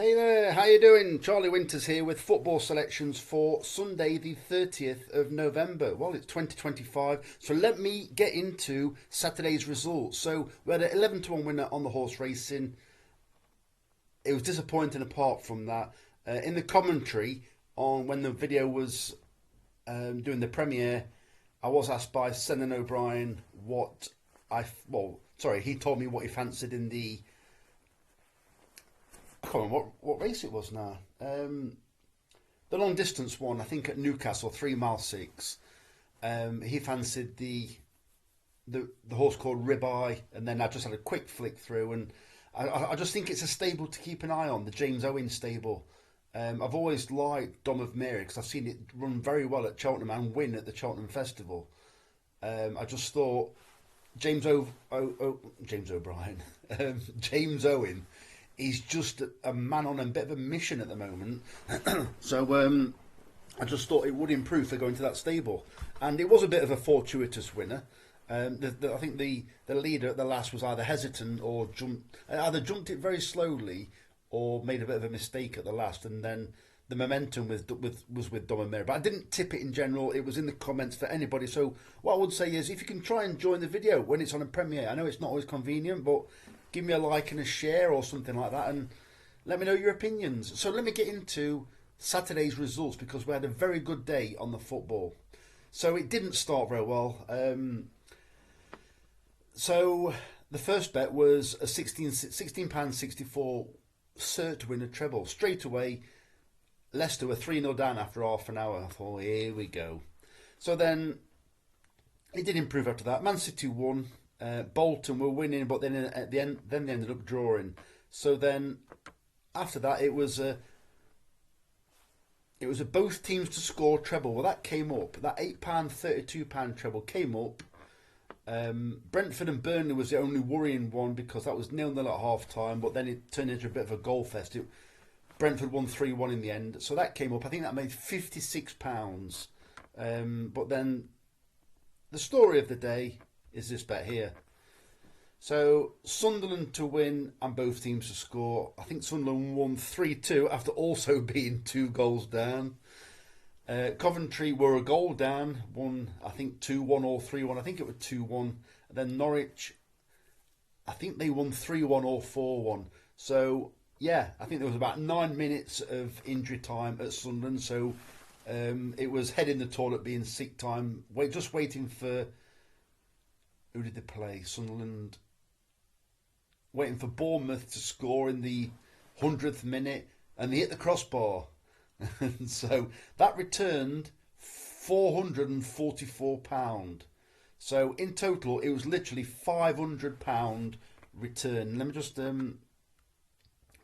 Hey there, how you doing? Charlie Winters here with football selections for Sunday the 30th of November. Well, it's 2025, so let me get into Saturday's results. So we had an 11 to 1 winner on the horse racing. It was disappointing apart from that. In the commentary on when the video was doing the premiere, I was asked by Senan O'Brien he told me what he fancied in the I can't remember what race it was now. The long distance one, I think at Newcastle, 3 mile 6. He fancied the horse called Ribeye, and then I just had a quick flick through, and I just think it's a stable to keep an eye on, the James Owen stable. I've always liked Dom of Mary because I've seen it run very well at Cheltenham and win at the Cheltenham Festival. I just thought James O'Brien, James Owen. He's just a man on a bit of a mission at the moment. So I just thought it would improve for going to that stable. And it was a bit of a fortuitous winner. I think the leader at the last was either hesitant or either jumped it very slowly or made a bit of a mistake at the last. And then the momentum was with Dom and Mary. But I didn't tip it in general. It was in the comments for anybody. So what I would say is if you can try and join the video when it's on a premiere. I know it's not always convenient, but give me a like and a share or something like that and let me know your opinions. So let me get into Saturday's results because we had a very good day on the football. So it didn't start very well. So the first bet was a £16.64 cert to win a treble. Straight away, Leicester were 3-0 down after half an hour. I thought, here we go. So then it did improve after that. Man City won. Bolton were winning, but then at the end, they ended up drawing. So then, after that, it was a both teams to score treble. Well, that came up. That £8, £32 treble came up. Brentford and Burnley was the only worrying one because that was 0-0 at half time. But then it turned into a bit of a goal fest. Brentford won 3-1 in the end, so that came up. I think that made £56. But then the story of the day is this bet here. So Sunderland to win and both teams to score. I think Sunderland won 3-2 after also being 2 goals down. Coventry were a goal down, won I think 2-1 or 3-1. I think it was 2-1. And then Norwich, I think they won 3-1 or 4-1. So yeah, I think there was about 9 minutes of injury time at Sunderland. So it was head in the toilet being sick time. Just waiting for. Who did they play? Sunderland. Waiting for Bournemouth to score in the 100th minute, and they hit the crossbar. And so that returned £444. So in total, it was literally £500 return. Let me just go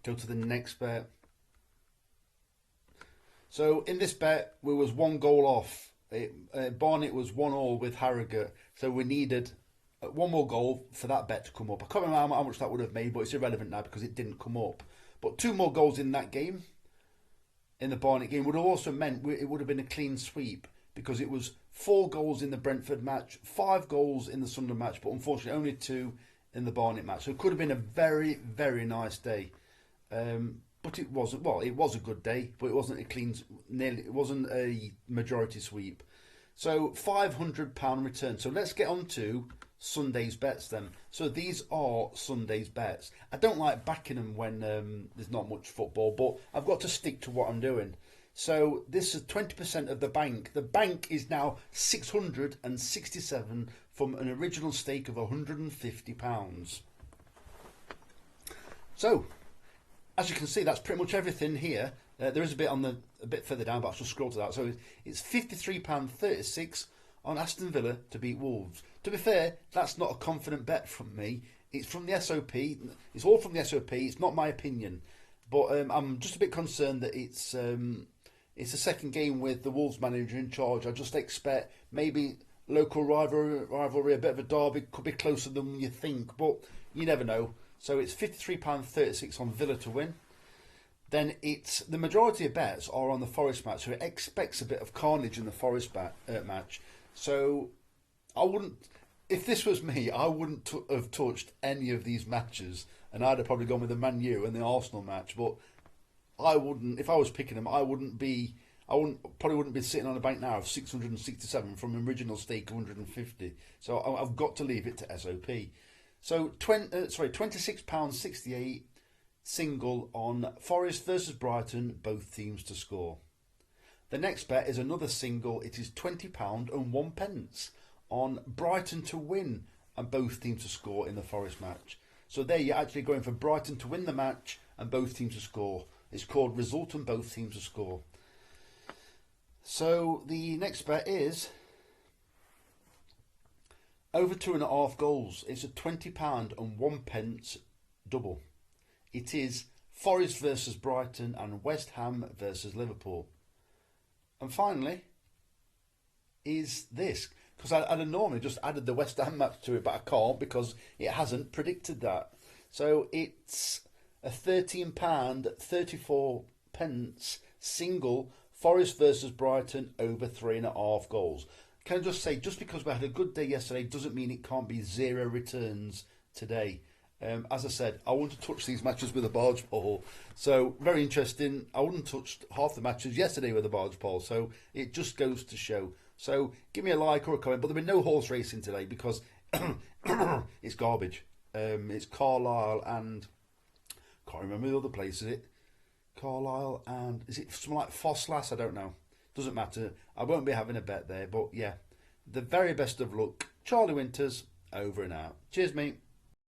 to the next bet. So in this bet, we was 1 goal off. Barnet was 1-1 with Harrogate, so we needed 1 more goal for that bet to come up. I can't remember how much that would have made, but it's irrelevant now because it didn't come up. But 2 more goals in that game, in the Barnet game, would have also meant it would have been a clean sweep because it was 4 goals in the Brentford match, 5 goals in the Sunderland match, but unfortunately only 2 in the Barnet match. So it could have been a very, very nice day. But it wasn't. Well, it was a good day, but it wasn't a clean. It wasn't a majority sweep. So £500 return. So let's get on to Sunday's bets then. So these are Sunday's bets. I don't like backing them when there's not much football, but I've got to stick to what I'm doing. So this is 20% of the bank. The bank is now 667 from an original stake of £150. So as you can see, that's pretty much everything here. There is a bit a bit further down, but I'll just scroll to that. So it's £53.36 on Aston Villa to beat Wolves. To be fair, that's not a confident bet from me. It's from the SOP. It's all from the SOP. It's not my opinion, but I'm just a bit concerned that it's the second game with the Wolves manager in charge. I just expect maybe local rivalry, a bit of a derby, could be closer than you think, but you never know. So it's £53.36 on Villa to win. Then it's the majority of bets are on the Forest match, so it expects a bit of carnage in the Forest match. So I wouldn't, if this was me, I wouldn't have touched any of these matches, and I'd have probably gone with the Man U and the Arsenal match. But I wouldn't, if I was picking them, probably wouldn't be sitting on a bank now of 667 from an original stake of 150. So I've got to leave it to SOP. So £26.68 single on Forest versus Brighton, both teams to score. The next bet is another single. It is £20 and 1 pence on Brighton to win and both teams to score in the Forest match. So there you're actually going for Brighton to win the match and both teams to score. It's called result and both teams to score. So the next bet is over 2.5 goals. It's a £20 and 1 pence double. It is Forest versus Brighton and West Ham versus Liverpool. And finally is this, because I'd have normally just added the West Ham match to it, but I can't because it hasn't predicted that. So it's a £13.34 single Forest versus Brighton over 3.5 goals. Can I just say, just because we had a good day yesterday doesn't mean it can't be zero returns today. As I said, I want to touch these matches with a barge pole. So, very interesting. I wouldn't touch half the matches yesterday with a barge pole. So, it just goes to show. So, give me a like or a comment. But there'll be no horse racing today because it's garbage. It's Carlisle and... can't remember the other place, is it? Carlisle and... is it something like Fosslas? I don't know. Doesn't matter. I won't be having a bet there. But, yeah. The very best of luck. Charlie Winters, over and out. Cheers, mate.